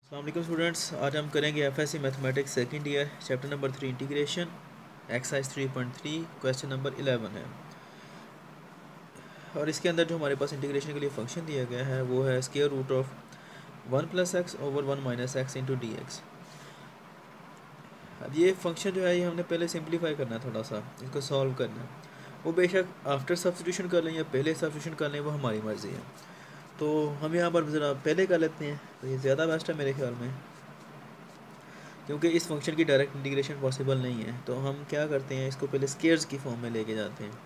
अस्सलाम वालेकुम स्टूडेंट्स, आज हम करेंगे FSc mathematics second year chapter number 3 integration exercise 3.3 question number 11 है। और इसके अंदर जो हमारे पास इंटीग्रेशन के लिए फंक्शन दिया गया है वो है square root of 1 + x over 1 - x into d x. अब ये फंक्शन जो है ये हमने पहले सिंप्लीफाई करना है, थोड़ा सा इसको सॉल्व करना है। वो बेशक आफ्टर सब्स्टिट्यूशन कर लें या पहले सब्स्टिट्यूशन कर लें, वो हमारी मर्ज़ी है। तो हम यहाँ पर ज़रा पहले कर लेते हैं, तो ये ज़्यादा बेस्ट है मेरे ख्याल में, क्योंकि इस फंक्शन की डायरेक्ट इंटीग्रेशन पॉसिबल नहीं है। तो हम क्या करते हैं, इसको पहले स्केयर्स की फॉर्म में लेके जाते हैं।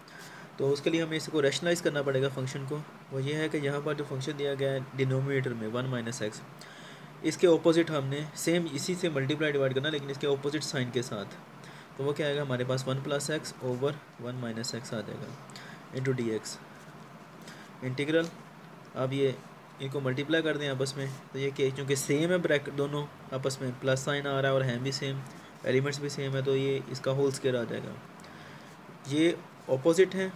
तो उसके लिए हमें इसको रैशनलाइज़ करना पड़ेगा फंक्शन को। वो ये है कि यहाँ पर जो फंक्शन दिया गया है डिनोमिनेटर में 1 - x, इसके ऑपोजिट हमने सेम इसी से मल्टीप्लाई डिवाइड करना, लेकिन इसके ऑपोजिट साइन के साथ। तो वो क्या आएगा हमारे पास 1 + x ओवर 1 - x आ जाएगा इंटू डी एक्स इंटीग्रल। अब ये इनको मल्टीप्लाई कर दें आपस में, तो ये कि चूँकि सेम है ब्रैकेट दोनों आपस में प्लस साइन आ रहा है और हैं भी सेम, एलिमेंट्स भी सेम है, तो ये इसका होल स्क्वायर आ जाएगा। ये ऑपोजिट है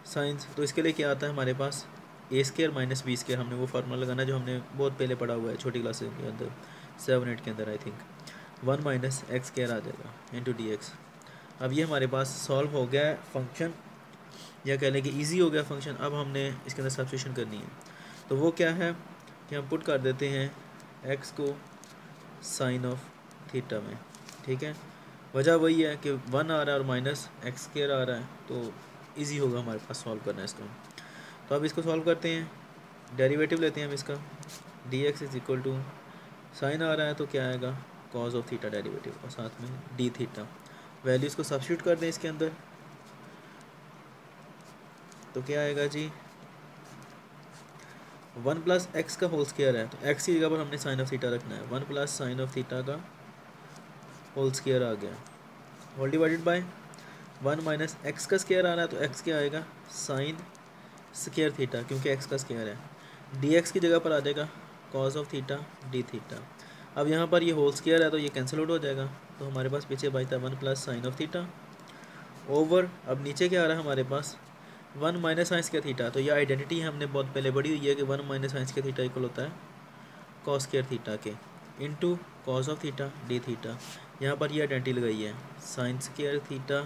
साइंस, तो इसके लिए क्या आता है हमारे पास a² - b²। हमने वो फार्मूला लगाना जो हमने बहुत पहले पढ़ा हुआ है छोटी क्लासेस के अंदर, 7-8 के अंदर आई थिंक। 1 - x² आ जाएगा इंटू डी एक्स। अब ये हमारे पास सॉल्व हो गया है फंक्शन, या कह लें कि ईजी हो गया फंक्शन। अब हमने इसके अंदर सब्स्टिट्यूशन करनी है। तो वो क्या है कि हम पुट कर देते हैं x को साइन ऑफ थीटा में, ठीक है। वजह वही है कि 1 आ रहा है और माइनस x² आ रहा है, तो इजी होगा हमारे पास सॉल्व करना है इसको। तो अब इसको सॉल्व करते हैं, डेरिवेटिव लेते हैं हम इसका। dx is equal to sine आ रहा है तो क्या आएगा कॉज ऑफ थीटा डेरिवेटिव, और साथ में डी थीटा। वैल्यूज़ को सब्स्टिट्यूट कर दें इसके अंदर, तो क्या आएगा जी 1 + x का होल स्क्वायर है, तो x की जगह पर हमने साइन ऑफ थीटा रखना है। 1 + साइन ऑफ थीटा का होल स्क्वायर आ गया, होल डिवाइडेड बाय 1 - x का स्क्वायर आ रहा है, तो x क्या आएगा साइन स्क्वायर थीटा, क्योंकि x का स्क्वायर है। dx की जगह पर आ जाएगा cause of theta d theta. अब यहाँ पर ये होल स्क्वायर है तो ये कैंसिल आउट हो जाएगा, तो हमारे पास पीछे बचता है 1 + साइन ऑफ थीटा ओवर, अब नीचे क्या आ रहा है हमारे पास 1 - साइन स्क्वायर थीटा। तो ये आइडेंटिटी हमने बहुत पहले पढ़ी हुई है कि 1 - साइन स्क्वायर थीटा इक्वल होता है कॉस स्क्वायर थीटा के into cos of theta d theta. यहाँ पर ये आइडेंटिटी लगाई है, sine square theta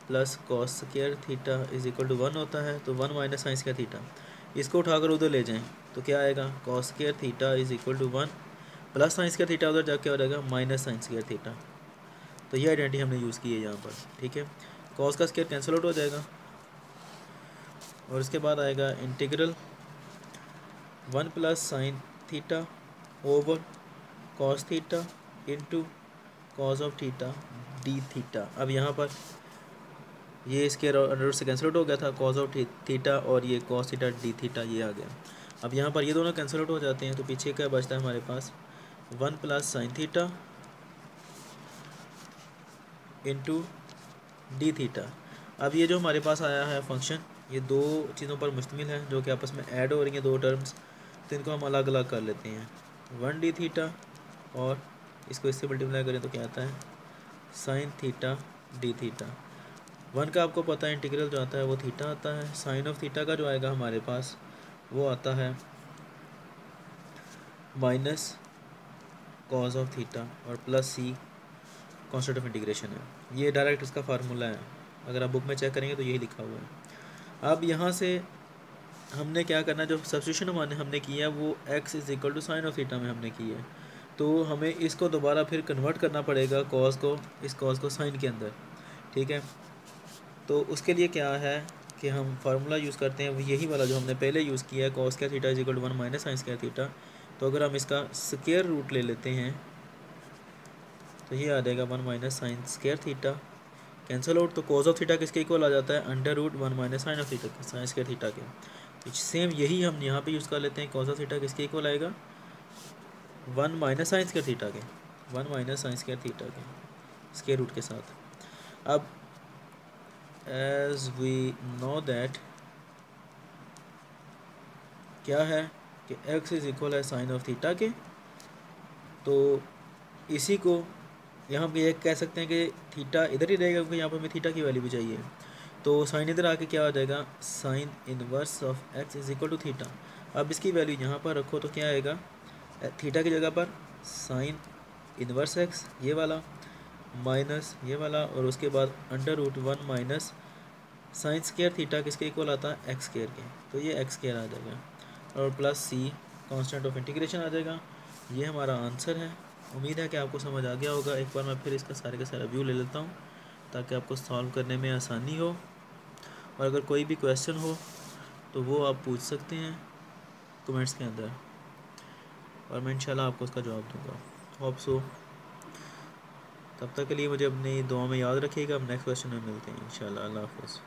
plus cos square theta is equal to 1 होता है। तो 1 - साइन स्क्वायर थीटा, इसको उठाकर उधर ले जाएं तो क्या आएगा cos square theta is equal to 1 plus sine square theta, उधर जाके हो जाएगा माइनस साइन स्क्वायर थीटा। तो ये आइडेंटिटी हमने यूज़ की है यहाँ पर, ठीक है। कॉस का स्क्वायर कैंसिल आउट हो जाएगा, और उसके बाद आएगा integral 1 + sine theta over cos theta into cos of theta d theta. अब यहाँ पर ये इसके अंडर से कैंसिल आउट हो गया था कॉस ऑफ थीटा, और ये कॉस थीटा डी थीटा ये आ गया। अब यहाँ पर ये दोनों कैंसिल आउट हो जाते हैं, तो पीछे क्या बचता है हमारे पास 1 + sine theta into D theta. अब ये जो हमारे पास आया है फंक्शन, ये दो चीज़ों पर मुश्तमिल है जो कि आपस में ऐड हो रही हैं, दो टर्म्स। तो इनको हम अलग अलग कर लेते हैं, 1 डी थीटा और इसको इससे मल्टीप्लाई करें तो क्या आता है साइन थीटा डी थीटा। 1 का आपको पता है इंटीग्रल जो आता है वो थीटा आता है, साइन ऑफ थीटा का जो आएगा हमारे पास वो आता है माइनस कॉज ऑफ थीटा और plus C constant of integration है। ये डायरेक्ट इसका फार्मूला है, अगर आप बुक में चेक करेंगे तो यही लिखा हुआ है। अब यहाँ से हमने क्या करना, जो सब्स्टिट्यूशन हमने किया है वो x is equal to sine of theta में हमने की है, तो हमें इसको दोबारा फिर कन्वर्ट करना पड़ेगा कॉस को, इस कॉस को साइन के अंदर, ठीक है। तो उसके लिए क्या है कि हम फार्मूला यूज़ करते हैं वो यही वाला जो हमने पहले यूज़ किया है, cos square theta is equal to 1 - sine square theta. तो अगर हम इसका स्क्वायर रूट ले लेते हैं तो ये आ जाएगा 1 - sine square theta, cancel out, तो कॉस ऑफ थीटा किसके इक्वल आ जाता है under root 1 - sine of theta sine square theta के। तो सेम यही हम यहाँ पे यूज़ कर लेते हैं, कॉस ऑफ थीटा किसके इक्वल आएगा 1 - साइन स्क्वायर थीटा के, 1 - साइन स्क्वायर थीटा के स्क्वायर रूट के साथ। अब एज वी नो दैट क्या है कि x इज इक्वल है साइन ऑफ थीटा के, तो इसी को यहाँ हम ये कह सकते हैं कि थीटा इधर ही रहेगा क्योंकि यहाँ पर हमें थीटा की वैल्यू भी चाहिए। तो साइन इधर आके क्या आ जाएगा sine inverse of x is equal to theta. अब इसकी वैल्यू यहाँ पर रखो तो क्या आएगा थीटा की जगह पर साइन इन्वर्स एक्स ये वाला माइनस ये वाला और उसके बाद under root 1 minus sine square theta किसके इक्वल आता है एक्स स्केयर के, तो ये एक्स स्केयर आ जाएगा और plus C constant of integration आ जाएगा। ये हमारा आंसर है। उम्मीद है कि आपको समझ आ गया होगा। एक बार मैं फिर इसका सारे का सारा व्यू ले लेता हूँ ताकि आपको सॉल्व करने में आसानी हो, और अगर कोई भी क्वेश्चन हो तो वो आप पूछ सकते हैं कमेंट्स के अंदर और मैं इंशाल्लाह आपको उसका जवाब दूंगा। Hope so. तब तक के लिए मुझे अपनी दुआ में याद रखिएगा। अब नेक्स्ट क्वेश्चन में मिलते हैं इंशाल्लाह। अल्लाह हाफ़िज़।